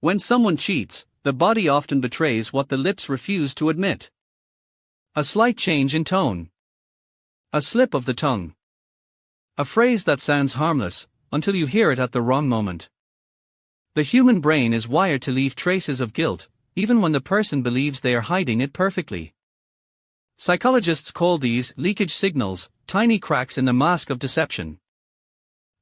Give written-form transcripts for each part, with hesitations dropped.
When someone cheats, the body often betrays what the lips refuse to admit. A slight change in tone. A slip of the tongue. A phrase that sounds harmless, until you hear it at the wrong moment. The human brain is wired to leave traces of guilt, even when the person believes they are hiding it perfectly. Psychologists call these leakage signals, tiny cracks in the mask of deception.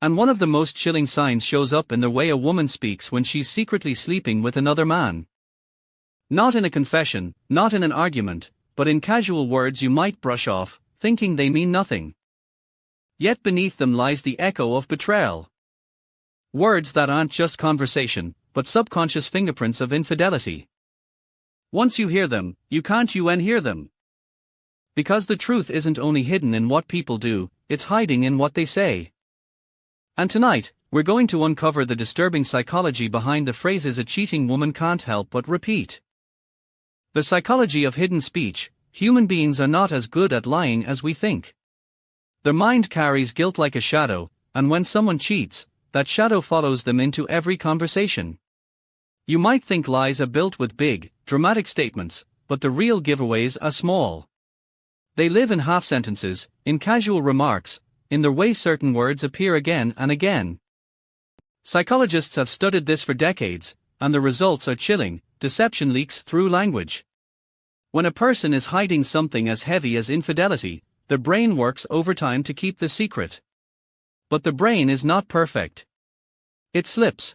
And one of the most chilling signs shows up in the way a woman speaks when she's secretly sleeping with another man. Not in a confession, not in an argument, but in casual words you might brush off, thinking they mean nothing. Yet beneath them lies the echo of betrayal. Words that aren't just conversation, but subconscious fingerprints of infidelity. Once you hear them, you can't unhear them. Because the truth isn't only hidden in what people do, it's hiding in what they say. And tonight, we're going to uncover the disturbing psychology behind the phrases a cheating woman can't help but repeat. The psychology of hidden speech. Human beings are not as good at lying as we think. Their mind carries guilt like a shadow, and when someone cheats, that shadow follows them into every conversation. You might think lies are built with big, dramatic statements, but the real giveaways are small. They live in half sentences, in casual remarks, in the way certain words appear again and again. Psychologists have studied this for decades, and the results are chilling. Deception leaks through language. When a person is hiding something as heavy as infidelity, the brain works overtime to keep the secret. But the brain is not perfect. It slips.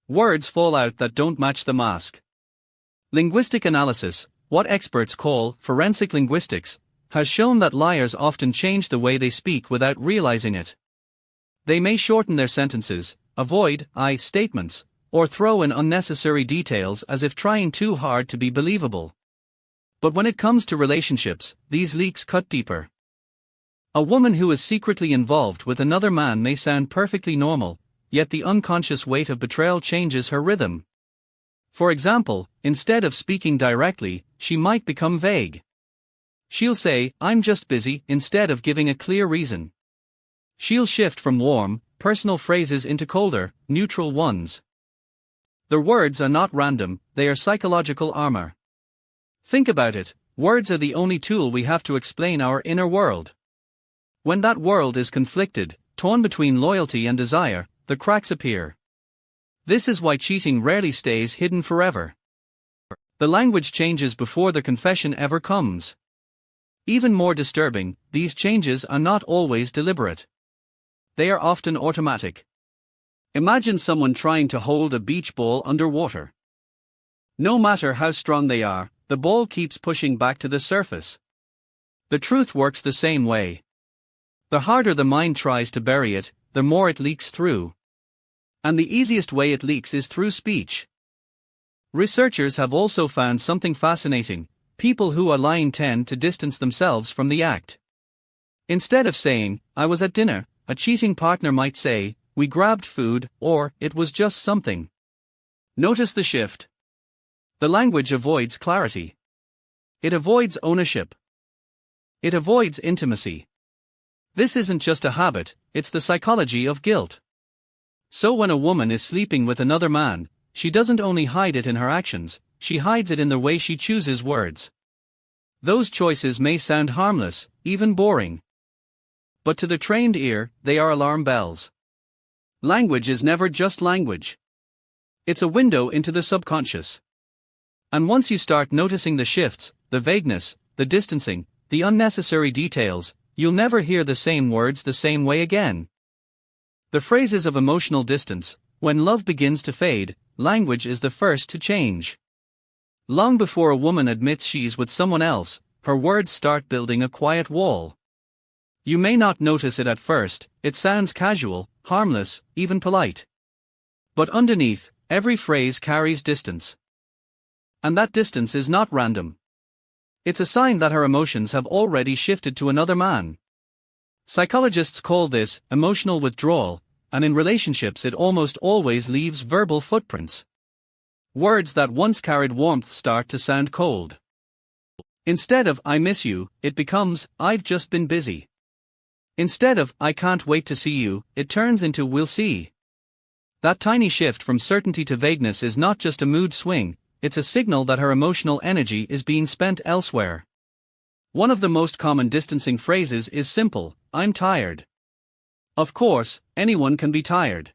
Words fall out that don't match the mask. Linguistic analysis, what experts call forensic linguistics, has shown that liars often change the way they speak without realizing it. They may shorten their sentences, avoid I statements, or throw in unnecessary details as if trying too hard to be believable. But when it comes to relationships, these leaks cut deeper. A woman who is secretly involved with another man may sound perfectly normal, yet the unconscious weight of betrayal changes her rhythm. For example, instead of speaking directly, she might become vague. She'll say, "I'm just busy," instead of giving a clear reason. She'll shift from warm, personal phrases into colder, neutral ones. The words are not random, they are psychological armor. Think about it, words are the only tool we have to explain our inner world. When that world is conflicted, torn between loyalty and desire, the cracks appear. This is why cheating rarely stays hidden forever. The language changes before the confession ever comes. Even more disturbing, these changes are not always deliberate. They are often automatic. Imagine someone trying to hold a beach ball underwater. No matter how strong they are, the ball keeps pushing back to the surface. The truth works the same way. The harder the mind tries to bury it, the more it leaks through. And the easiest way it leaks is through speech. Researchers have also found something fascinating. People who are lying tend to distance themselves from the act. Instead of saying, "I was at dinner," a cheating partner might say, "We grabbed food," or "It was just something." Notice the shift. The language avoids clarity. It avoids ownership. It avoids intimacy. This isn't just a habit, it's the psychology of guilt. So when a woman is sleeping with another man, she doesn't only hide it in her actions, she hides it in the way she chooses words. Those choices may sound harmless, even boring. But to the trained ear, they are alarm bells. Language is never just language. It's a window into the subconscious. And once you start noticing the shifts, the vagueness, the distancing, the unnecessary details, you'll never hear the same words the same way again. The phrases of emotional distance. When love begins to fade, language is the first to change. Long before a woman admits she's with someone else, her words start building a quiet wall. You may not notice it at first, it sounds casual, harmless, even polite. But underneath, every phrase carries distance. And that distance is not random. It's a sign that her emotions have already shifted to another man. Psychologists call this emotional withdrawal, and in relationships it almost always leaves verbal footprints. Words that once carried warmth start to sound cold. Instead of "I miss you," it becomes "I've just been busy." Instead of "I can't wait to see you," it turns into "we'll see." That tiny shift from certainty to vagueness is not just a mood swing, it's a signal that her emotional energy is being spent elsewhere. One of the most common distancing phrases is simple, "I'm tired." Of course, anyone can be tired.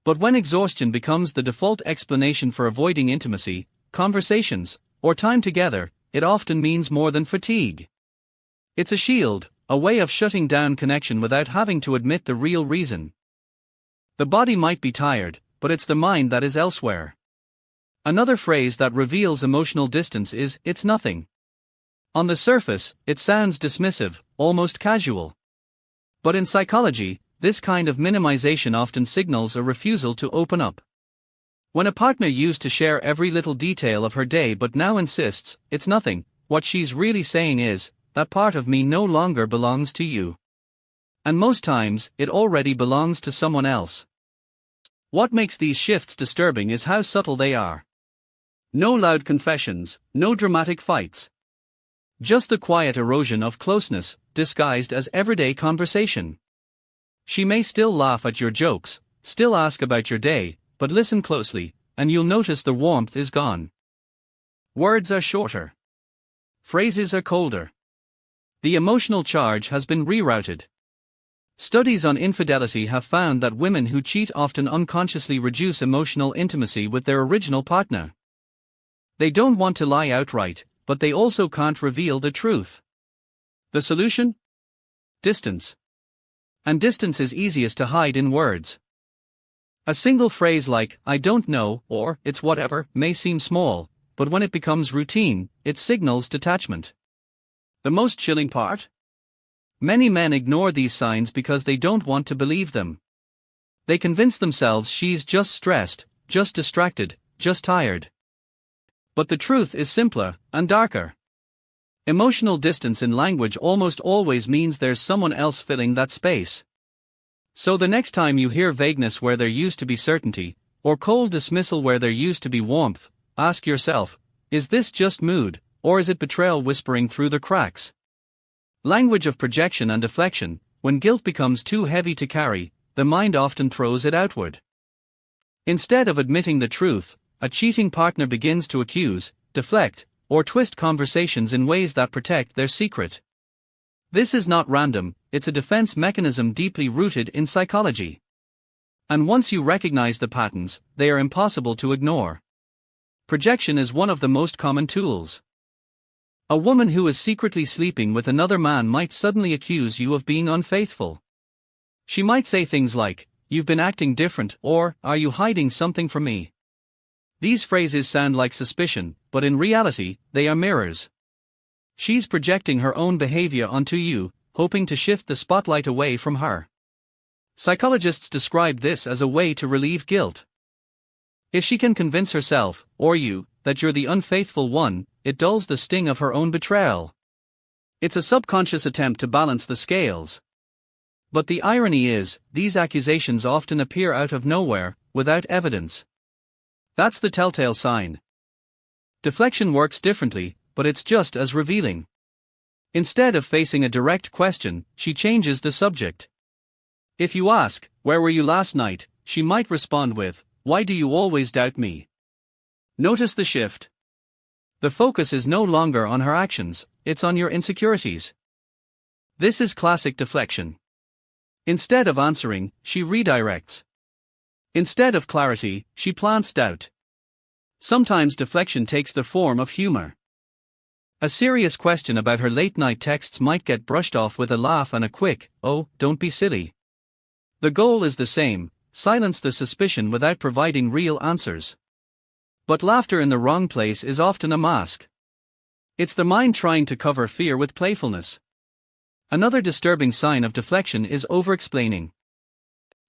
But when exhaustion becomes the default explanation for avoiding intimacy, conversations, or time together, it often means more than fatigue. It's a shield, a way of shutting down connection without having to admit the real reason. The body might be tired, but it's the mind that is elsewhere. Another phrase that reveals emotional distance is, "it's nothing." On the surface, it sounds dismissive, almost casual. But in psychology, this kind of minimization often signals a refusal to open up. When a partner used to share every little detail of her day but now insists, "it's nothing," what she's really saying is, "that part of me no longer belongs to you." And most times, it already belongs to someone else. What makes these shifts disturbing is how subtle they are. No loud confessions, no dramatic fights. Just the quiet erosion of closeness, disguised as everyday conversation. She may still laugh at your jokes, still ask about your day, but listen closely, and you'll notice the warmth is gone. Words are shorter. Phrases are colder. The emotional charge has been rerouted. Studies on infidelity have found that women who cheat often unconsciously reduce emotional intimacy with their original partner. They don't want to lie outright, but they also can't reveal the truth. The solution? Distance. And distance is easiest to hide in words. A single phrase like, "I don't know," or, "it's whatever," may seem small, but when it becomes routine, it signals detachment. The most chilling part? Many men ignore these signs because they don't want to believe them. They convince themselves she's just stressed, just distracted, just tired. But the truth is simpler and darker. Emotional distance in language almost always means there's someone else filling that space. So the next time you hear vagueness where there used to be certainty, or cold dismissal where there used to be warmth, ask yourself, is this just mood, or is it betrayal whispering through the cracks? Language of projection and deflection. When guilt becomes too heavy to carry, the mind often throws it outward. Instead of admitting the truth, a cheating partner begins to accuse, deflect, or twist conversations in ways that protect their secret. This is not random, it's a defense mechanism deeply rooted in psychology. And once you recognize the patterns, they are impossible to ignore. Projection is one of the most common tools. A woman who is secretly sleeping with another man might suddenly accuse you of being unfaithful. She might say things like, "You've been acting different," or, "Are you hiding something from me?" These phrases sound like suspicion, but in reality, they are mirrors. She's projecting her own behavior onto you, hoping to shift the spotlight away from her. Psychologists describe this as a way to relieve guilt. If she can convince herself, or you, that you're the unfaithful one, it dulls the sting of her own betrayal. It's a subconscious attempt to balance the scales. But the irony is, these accusations often appear out of nowhere, without evidence. That's the telltale sign. Deflection works differently, but it's just as revealing. Instead of facing a direct question, she changes the subject. If you ask, "Where were you last night?" she might respond with, "Why do you always doubt me?" Notice the shift. The focus is no longer on her actions, it's on your insecurities. This is classic deflection. Instead of answering, she redirects. Instead of clarity, she plants doubt. Sometimes deflection takes the form of humor. A serious question about her late-night texts might get brushed off with a laugh and a quick, "Oh, don't be silly." The goal is the same, silence the suspicion without providing real answers. But laughter in the wrong place is often a mask. It's the mind trying to cover fear with playfulness. Another disturbing sign of deflection is over-explaining.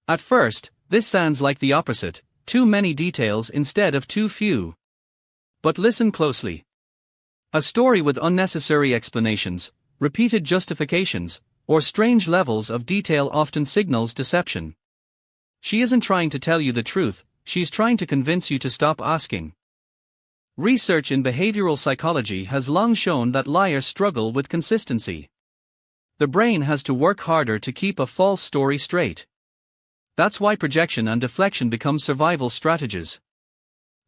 At first, this sounds like the opposite, too many details instead of too few. But listen closely. A story with unnecessary explanations, repeated justifications, or strange levels of detail often signals deception. She isn't trying to tell you the truth, she's trying to convince you to stop asking. Research in behavioral psychology has long shown that liars struggle with consistency. The brain has to work harder to keep a false story straight. That's why projection and deflection become survival strategies.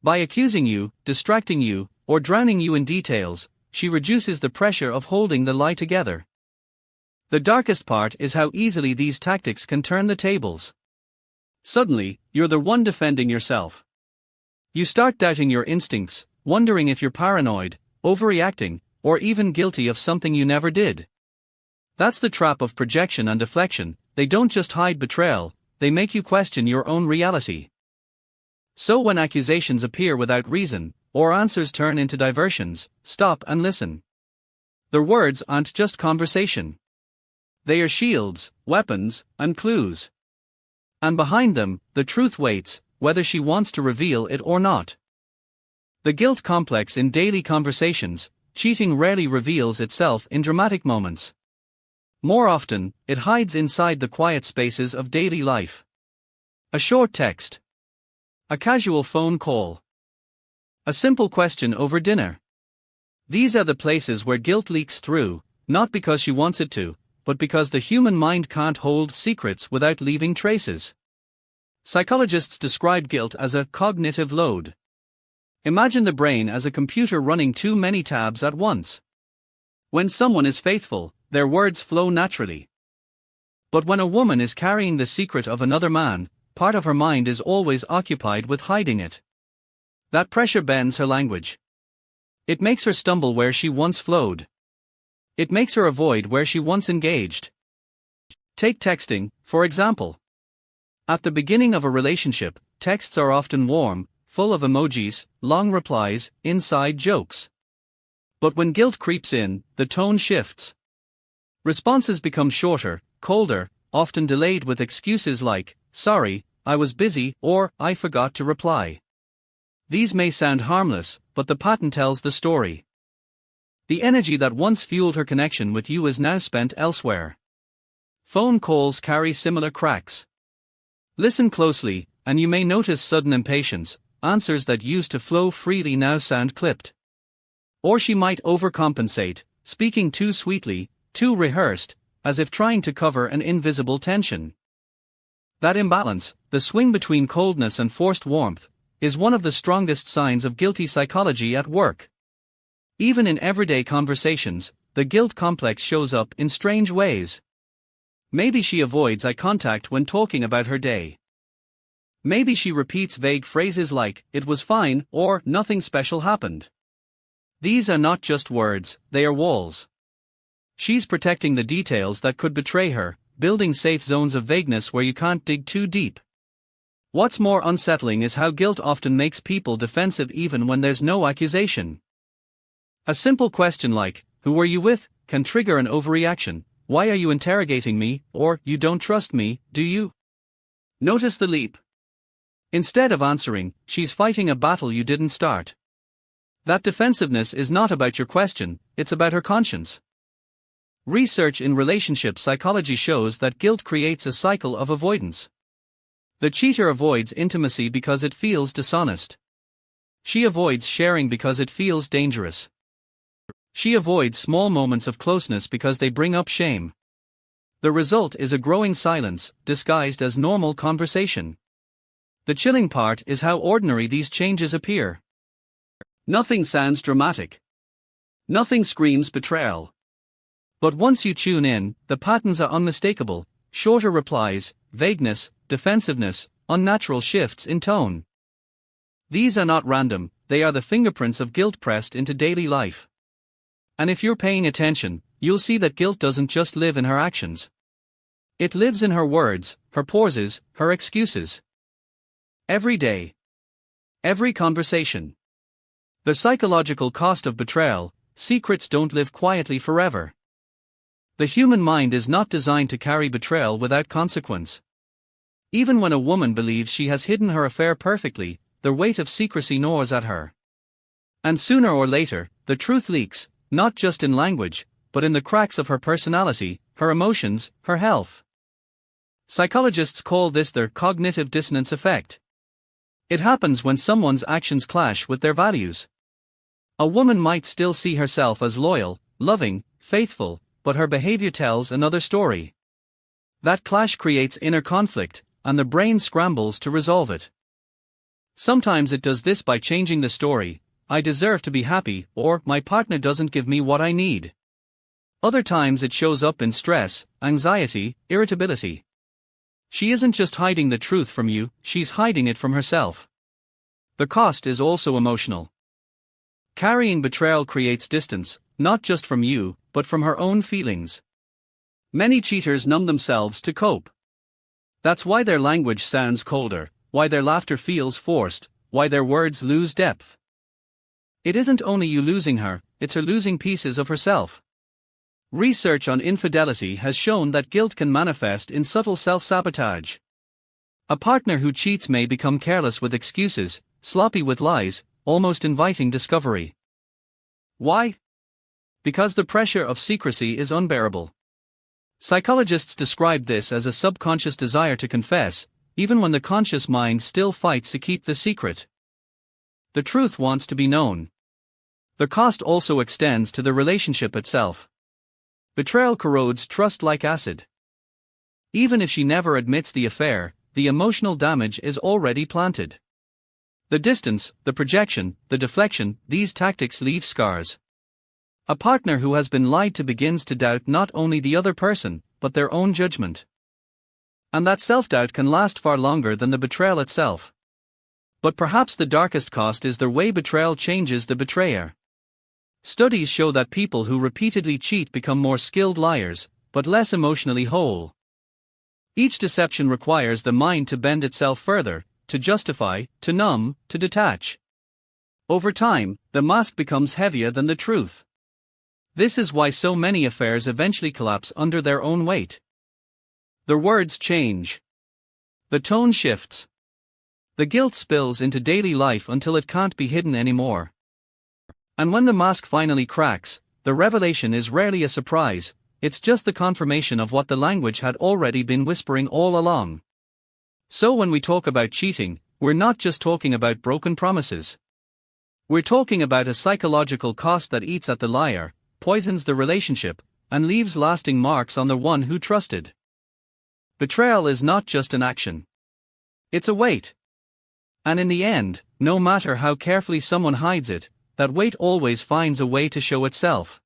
By accusing you, distracting you, or drowning you in details, she reduces the pressure of holding the lie together. The darkest part is how easily these tactics can turn the tables. Suddenly, you're the one defending yourself. You start doubting your instincts, wondering if you're paranoid, overreacting, or even guilty of something you never did. That's the trap of projection and deflection. They don't just hide betrayal, they make you question your own reality. So when accusations appear without reason, or answers turn into diversions, stop and listen. Their words aren't just conversation. They are shields, weapons, and clues. And behind them, the truth waits, whether she wants to reveal it or not. The guilt complex in daily conversations. Cheating rarely reveals itself in dramatic moments. More often, it hides inside the quiet spaces of daily life. A short text. A casual phone call. A simple question over dinner. These are the places where guilt leaks through, not because she wants it to, but because the human mind can't hold secrets without leaving traces. Psychologists describe guilt as a cognitive load. Imagine the brain as a computer running too many tabs at once. When someone is faithful, their words flow naturally. But when a woman is carrying the secret of another man, part of her mind is always occupied with hiding it. That pressure bends her language. It makes her stumble where she once flowed. It makes her avoid where she once engaged. Take texting, for example. At the beginning of a relationship, texts are often warm, full of emojis, long replies, inside jokes. But when guilt creeps in, the tone shifts. Responses become shorter, colder, often delayed with excuses like, "Sorry, I was busy," or "I forgot to reply." These may sound harmless, but the pattern tells the story. The energy that once fueled her connection with you is now spent elsewhere. Phone calls carry similar cracks. Listen closely, and you may notice sudden impatience. Answers that used to flow freely now sound clipped. Or she might overcompensate, speaking too sweetly, too rehearsed, as if trying to cover an invisible tension. That imbalance, the swing between coldness and forced warmth, is one of the strongest signs of guilty psychology at work. Even in everyday conversations, the guilt complex shows up in strange ways. Maybe she avoids eye contact when talking about her day. Maybe she repeats vague phrases like, "It was fine," or "Nothing special happened." These are not just words, they are walls. She's protecting the details that could betray her, building safe zones of vagueness where you can't dig too deep. What's more unsettling is how guilt often makes people defensive even when there's no accusation. A simple question like, "Who were you with?" can trigger an overreaction. "Why are you interrogating me?" or "You don't trust me, do you?" Notice the leap. Instead of answering, she's fighting a battle you didn't start. That defensiveness is not about your question, it's about her conscience. Research in relationship psychology shows that guilt creates a cycle of avoidance. The cheater avoids intimacy because it feels dishonest. She avoids sharing because it feels dangerous. She avoids small moments of closeness because they bring up shame. The result is a growing silence, disguised as normal conversation. The chilling part is how ordinary these changes appear. Nothing sounds dramatic. Nothing screams betrayal. But once you tune in, the patterns are unmistakable: shorter replies, vagueness, defensiveness, unnatural shifts in tone. These are not random, they are the fingerprints of guilt pressed into daily life. And if you're paying attention, you'll see that guilt doesn't just live in her actions. It lives in her words, her pauses, her excuses. Every day. Every conversation. The psychological cost of betrayal: secrets don't live quietly forever. The human mind is not designed to carry betrayal without consequence. Even when a woman believes she has hidden her affair perfectly, the weight of secrecy gnaws at her. And sooner or later, the truth leaks, not just in language, but in the cracks of her personality, her emotions, her health. Psychologists call this the cognitive dissonance effect. It happens when someone's actions clash with their values. A woman might still see herself as loyal, loving, faithful, but her behavior tells another story. That clash creates inner conflict, and the brain scrambles to resolve it. Sometimes it does this by changing the story: "I deserve to be happy," or "My partner doesn't give me what I need." Other times it shows up in stress, anxiety, irritability. She isn't just hiding the truth from you, she's hiding it from herself. The cost is also emotional. Carrying betrayal creates distance, not just from you, but from her own feelings. Many cheaters numb themselves to cope. That's why their language sounds colder, why their laughter feels forced, why their words lose depth. It isn't only you losing her, it's her losing pieces of herself. Research on infidelity has shown that guilt can manifest in subtle self-sabotage. A partner who cheats may become careless with excuses, sloppy with lies, almost inviting discovery. Why? Because the pressure of secrecy is unbearable. Psychologists describe this as a subconscious desire to confess, even when the conscious mind still fights to keep the secret. The truth wants to be known. The cost also extends to the relationship itself. Betrayal corrodes trust like acid. Even if she never admits the affair, the emotional damage is already planted. The distance, the projection, the deflection, these tactics leave scars. A partner who has been lied to begins to doubt not only the other person, but their own judgment. And that self-doubt can last far longer than the betrayal itself. But perhaps the darkest cost is the way betrayal changes the betrayer. Studies show that people who repeatedly cheat become more skilled liars, but less emotionally whole. Each deception requires the mind to bend itself further, to justify, to numb, to detach. Over time, the mask becomes heavier than the truth. This is why so many affairs eventually collapse under their own weight. The words change. The tone shifts. The guilt spills into daily life until it can't be hidden anymore. And when the mask finally cracks, the revelation is rarely a surprise, it's just the confirmation of what the language had already been whispering all along. So when we talk about cheating, we're not just talking about broken promises. We're talking about a psychological cost that eats at the liar, poisons the relationship, and leaves lasting marks on the one who trusted. Betrayal is not just an action. It's a weight. And in the end, no matter how carefully someone hides it, that weight always finds a way to show itself.